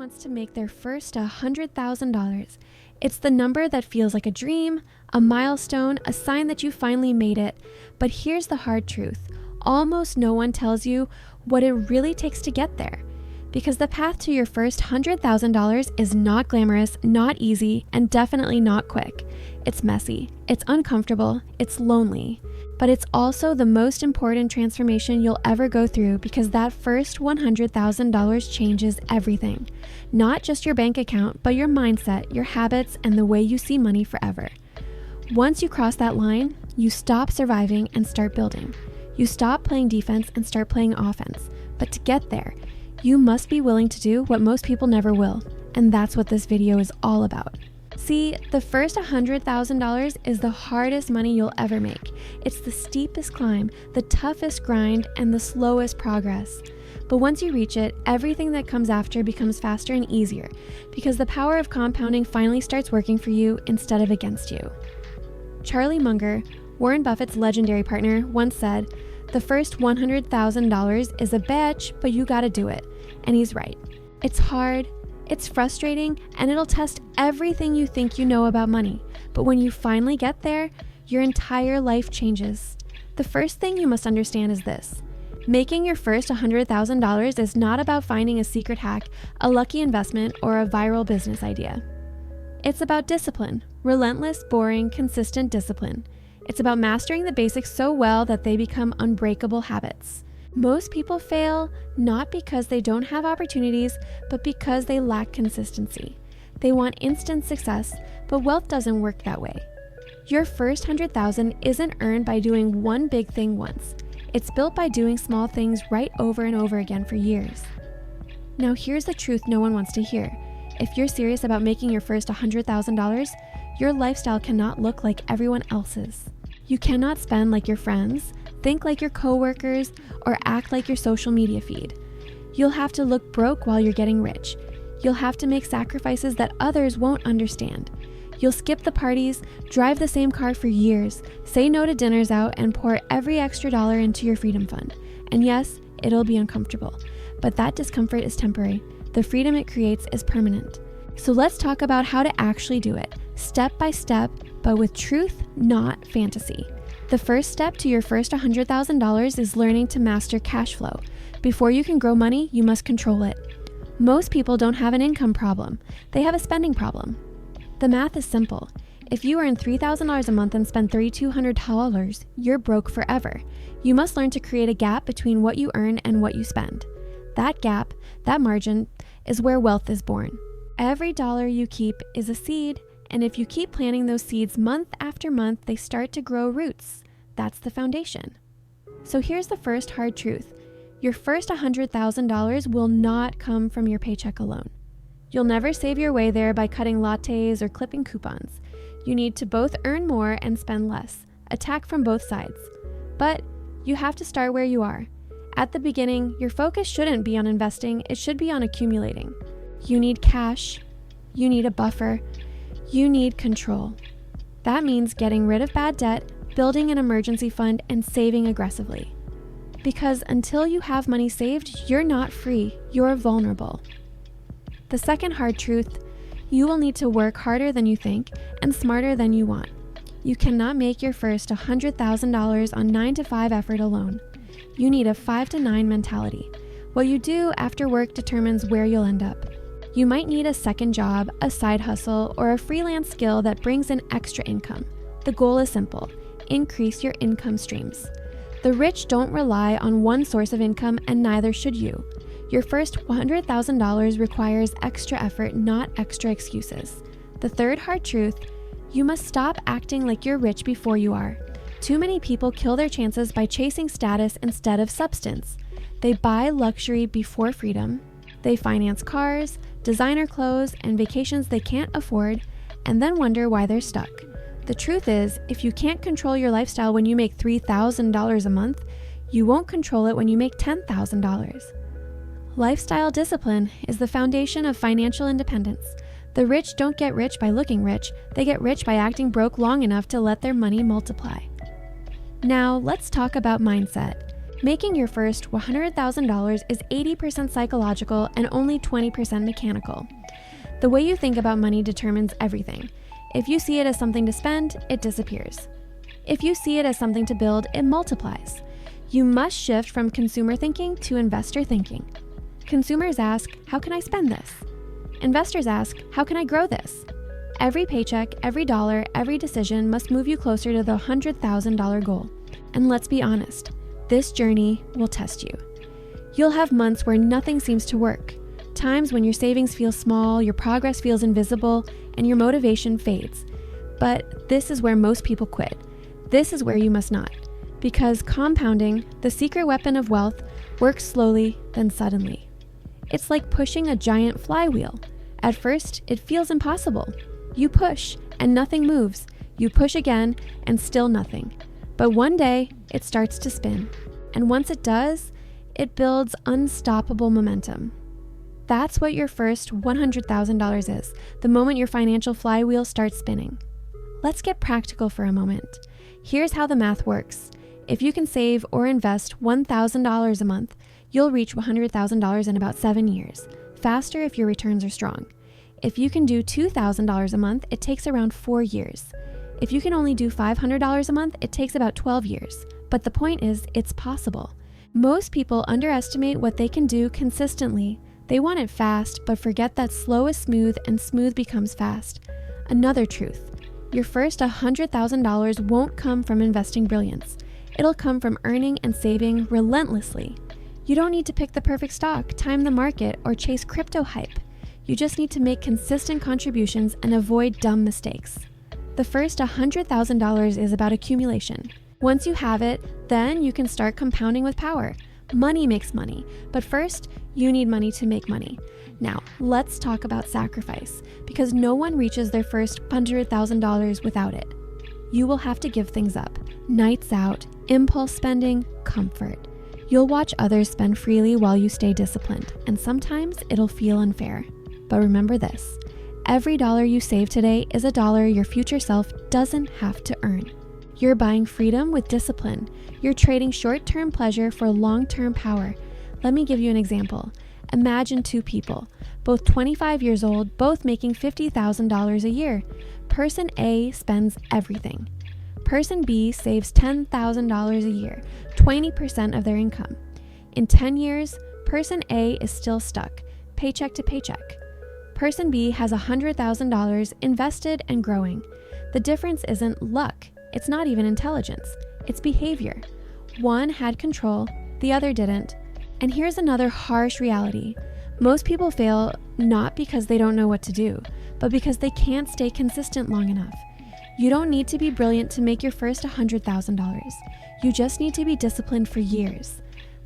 wants to make their first $100,000. It's the number that feels like a dream, a milestone, a sign that you finally made it. But here's the hard truth. Almost no one tells you what it really takes to get there. Because the path to your first $100,000 is not glamorous, not easy, and definitely not quick. It's messy, it's uncomfortable, it's lonely. But it's also the most important transformation you'll ever go through, because that first $100,000 changes everything. Not just your bank account, but your mindset, your habits, and the way you see money forever. Once you cross that line, you stop surviving and start building. You stop playing defense and start playing offense. But to get there, you must be willing to do what most people never will. And that's what this video is all about. See, the first $100,000 is the hardest money you'll ever make. It's the steepest climb, the toughest grind, and the slowest progress. But once you reach it, everything that comes after becomes faster and easier, because the power of compounding finally starts working for you instead of against you. Charlie Munger, Warren Buffett's legendary partner, once said, "The first $100,000 is a bitch, but you gotta do it." And he's right. It's hard, it's frustrating, and it'll test everything you think you know about money. But when you finally get there, your entire life changes. The first thing you must understand is this. Making your first $100,000 is not about finding a secret hack, a lucky investment, or a viral business idea. It's about discipline, relentless, boring, consistent discipline. It's about mastering the basics so well that they become unbreakable habits. Most people fail not because they don't have opportunities, but because they lack consistency. They want instant success, but wealth doesn't work that way. Your first $100,000 isn't earned by doing one big thing once. It's built by doing small things right over and over again for years. Now here's the truth no one wants to hear. If you're serious about making your first $100,000, your lifestyle cannot look like everyone else's. You cannot spend like your friends, think like your coworkers, or act like your social media feed. You'll have to look broke while you're getting rich. You'll have to make sacrifices that others won't understand. You'll skip the parties, drive the same car for years, say no to dinners out, and pour every extra dollar into your freedom fund. And yes, it'll be uncomfortable, but that discomfort is temporary. The freedom it creates is permanent. So let's talk about how to actually do it, step by step, but with truth, not fantasy. The first step to your first $100,000 is learning to master cash flow. Before you can grow money, you must control it. Most people don't have an income problem. They have a spending problem. The math is simple. If you earn $3,000 a month and spend $3,200, you're broke forever. You must learn to create a gap between what you earn and what you spend. That gap, that margin, is where wealth is born. Every dollar you keep is a seed, and if you keep planting those seeds month after month, they start to grow roots. That's the foundation. So here's the first hard truth. Your first $100,000 will not come from your paycheck alone. You'll never save your way there by cutting lattes or clipping coupons. You need to both earn more and spend less. Attack from both sides. But you have to start where you are. At the beginning, your focus shouldn't be on investing, it should be on accumulating. You need cash. You need a buffer. You need control. That means getting rid of bad debt, building an emergency fund, and saving aggressively. Because until you have money saved, you're not free, you're vulnerable. The second hard truth, you will need to work harder than you think and smarter than you want. You cannot make your first $100,000 on 9 to 5 effort alone. You need a 5 to 9 mentality. What you do after work determines where you'll end up. You might need a second job, a side hustle, or a freelance skill that brings in extra income. The goal is simple: increase your income streams. The rich don't rely on one source of income, and neither should you. Your first $100,000 requires extra effort, not extra excuses. The third hard truth, you must stop acting like you're rich before you are. Too many people kill their chances by chasing status instead of substance. They buy luxury before freedom. They finance cars, designer clothes, and vacations they can't afford, and then wonder why they're stuck. The truth is, if you can't control your lifestyle when you make $3,000 a month, you won't control it when you make $10,000. Lifestyle discipline is the foundation of financial independence. The rich don't get rich by looking rich, they get rich by acting broke long enough to let their money multiply. Now, let's talk about mindset. Making your first $100,000 is 80% psychological and only 20% mechanical. The way you think about money determines everything. If you see it as something to spend, it disappears. If you see it as something to build, it multiplies. You must shift from consumer thinking to investor thinking. Consumers ask, how can I spend this? Investors ask, how can I grow this? Every paycheck, every dollar, every decision must move you closer to the $100,000 goal. And let's be honest, this journey will test you. You'll have months where nothing seems to work, times when your savings feel small, your progress feels invisible, and your motivation fades. But this is where most people quit. This is where you must not. Because compounding, the secret weapon of wealth, works slowly, then suddenly. It's like pushing a giant flywheel. At first, it feels impossible. You push, and nothing moves. You push again, and still nothing. But one day, it starts to spin. And once it does, it builds unstoppable momentum. That's what your first $100,000 is, the moment your financial flywheel starts spinning. Let's get practical for a moment. Here's how the math works. If you can save or invest $1,000 a month, you'll reach $100,000 in about 7 years, faster if your returns are strong. If you can do $2,000 a month, it takes around 4 years. If you can only do $500 a month, it takes about 12 years. But the point is, it's possible. Most people underestimate what they can do consistently. They want it fast, but forget that slow is smooth and smooth becomes fast. Another truth, your first $100,000 won't come from investing brilliance. It'll come from earning and saving relentlessly. You don't need to pick the perfect stock, time the market, or chase crypto hype. You just need to make consistent contributions and avoid dumb mistakes. The first $100,000 is about accumulation. Once you have it, then you can start compounding with power. Money makes money, but first, you need money to make money. Now, let's talk about sacrifice, because no one reaches their first $100,000 without it. You will have to give things up. Nights out, impulse spending, comfort. You'll watch others spend freely while you stay disciplined, and sometimes it'll feel unfair. But remember this, every dollar you save today is a dollar your future self doesn't have to earn. You're buying freedom with discipline. You're trading short-term pleasure for long-term power. Let me give you an example. Imagine two people, both 25 years old, both making $50,000 a year. Person A spends everything. Person B saves $10,000 a year, 20% of their income. In 10 years, person A is still stuck, paycheck to paycheck. Person B has $100,000 invested and growing. The difference isn't luck. It's not even intelligence. It's behavior. One had control, the other didn't. And here's another harsh reality. Most people fail not because they don't know what to do, but because they can't stay consistent long enough. You don't need to be brilliant to make your first $100,000. You just need to be disciplined for years.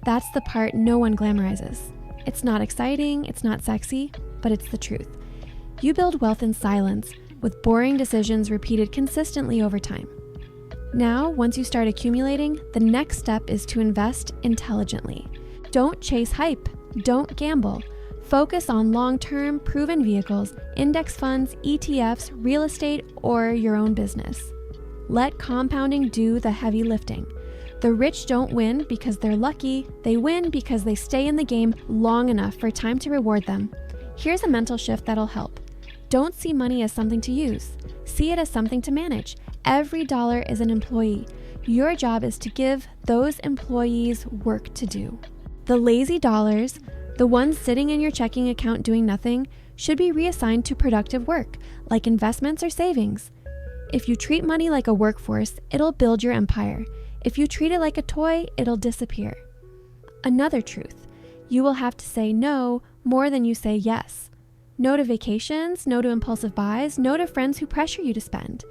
That's the part no one glamorizes. It's not exciting, it's not sexy, but it's the truth. You build wealth in silence, with boring decisions repeated consistently over time. Now, once you start accumulating, the next step is to invest intelligently. Don't chase hype. Don't gamble. Focus on long-term, proven vehicles, index funds, ETFs, real estate, or your own business. Let compounding do the heavy lifting. The rich don't win because they're lucky. They win because they stay in the game long enough for time to reward them. Here's a mental shift that'll help. Don't see money as something to use. See it as something to manage. Every dollar is an employee. Your job is to give those employees work to do. The lazy dollars, the ones sitting in your checking account doing nothing, should be reassigned to productive work, like investments or savings. If you treat money like a workforce, it'll build your empire. If you treat it like a toy, it'll disappear. Another truth, you will have to say no more than you say yes. No to vacations, no to impulsive buys, no to friends who pressure you to spend.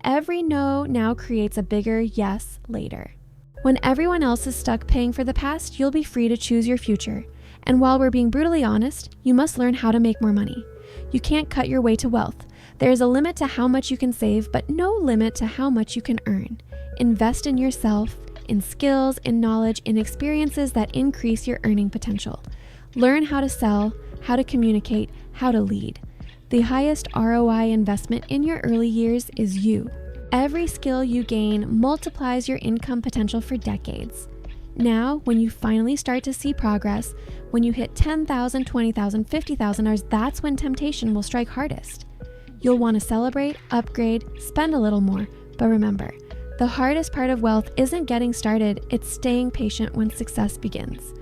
Every no now creates a bigger yes later. When everyone else is stuck paying for the past, you'll be free to choose your future. And while we're being brutally honest, you must learn how to make more money. You can't cut your way to wealth. There is a limit to how much you can save, but no limit to how much you can earn. Invest in yourself, in skills, in knowledge, in experiences that increase your earning potential. Learn how to sell, how to communicate, how to lead. The highest ROI investment in your early years is you. Every skill you gain multiplies your income potential for decades. Now, when you finally start to see progress, when you hit $10,000, $20,000, $50,000, that's when temptation will strike hardest. You'll want to celebrate, upgrade, spend a little more, but remember, the hardest part of wealth isn't getting started, it's staying patient when success begins.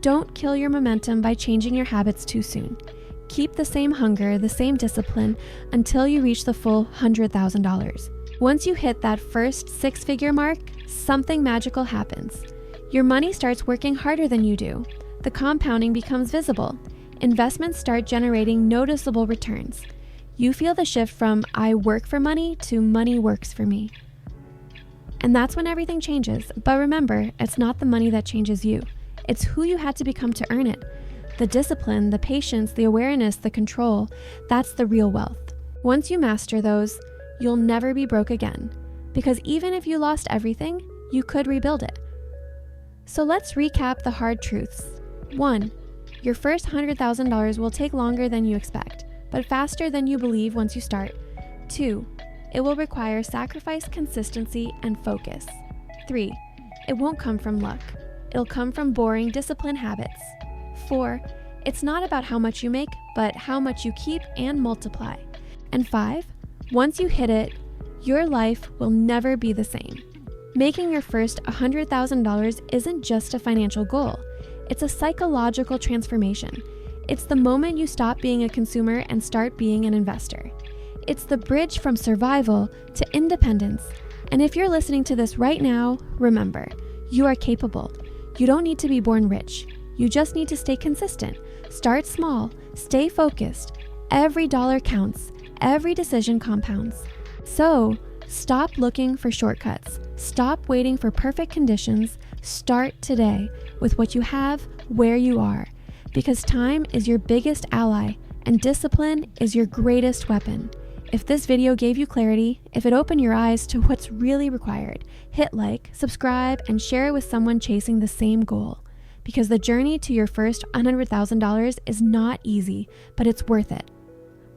Don't kill your momentum by changing your habits too soon. Keep the same hunger, the same discipline until you reach the full $100,000. Once you hit that first six-figure mark, something magical happens. Your money starts working harder than you do. The compounding becomes visible. Investments start generating noticeable returns. You feel the shift from I work for money to money works for me. And that's when everything changes. But remember, it's not the money that changes you. It's who you had to become to earn it. The discipline, the patience, the awareness, the control, that's the real wealth. Once you master those, you'll never be broke again. Because even if you lost everything, you could rebuild it. So let's recap the hard truths. 1. Your first $100,000 will take longer than you expect, but faster than you believe once you start. 2. It will require sacrifice, consistency, and focus. 3. It won't come from luck. It'll come from boring, disciplined habits. 4. It's not about how much you make, but how much you keep and multiply. And 5. Once you hit it, your life will never be the same. Making your first $100,000 isn't just a financial goal. It's a psychological transformation. It's the moment you stop being a consumer and start being an investor. It's the bridge from survival to independence. And if you're listening to this right now, remember, you are capable. You don't need to be born rich. You just need to stay consistent. Start small. Stay focused. Every dollar counts. Every decision compounds. So, stop looking for shortcuts. Stop waiting for perfect conditions. Start today with what you have, where you are. Because time is your biggest ally and discipline is your greatest weapon. If this video gave you clarity, if it opened your eyes to what's really required, hit like, subscribe, and share it with someone chasing the same goal. Because the journey to your first $100,000 is not easy, but it's worth it.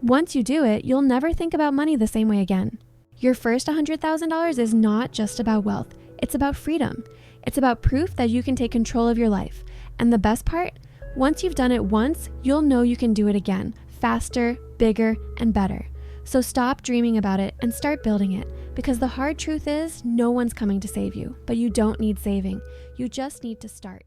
Once you do it, you'll never think about money the same way again. Your first $100,000 is not just about wealth, it's about freedom. It's about proof that you can take control of your life. And the best part, once you've done it once, you'll know you can do it again, faster, bigger, and better. So stop dreaming about it and start building it, because the hard truth is no one's coming to save you, but you don't need saving. You just need to start.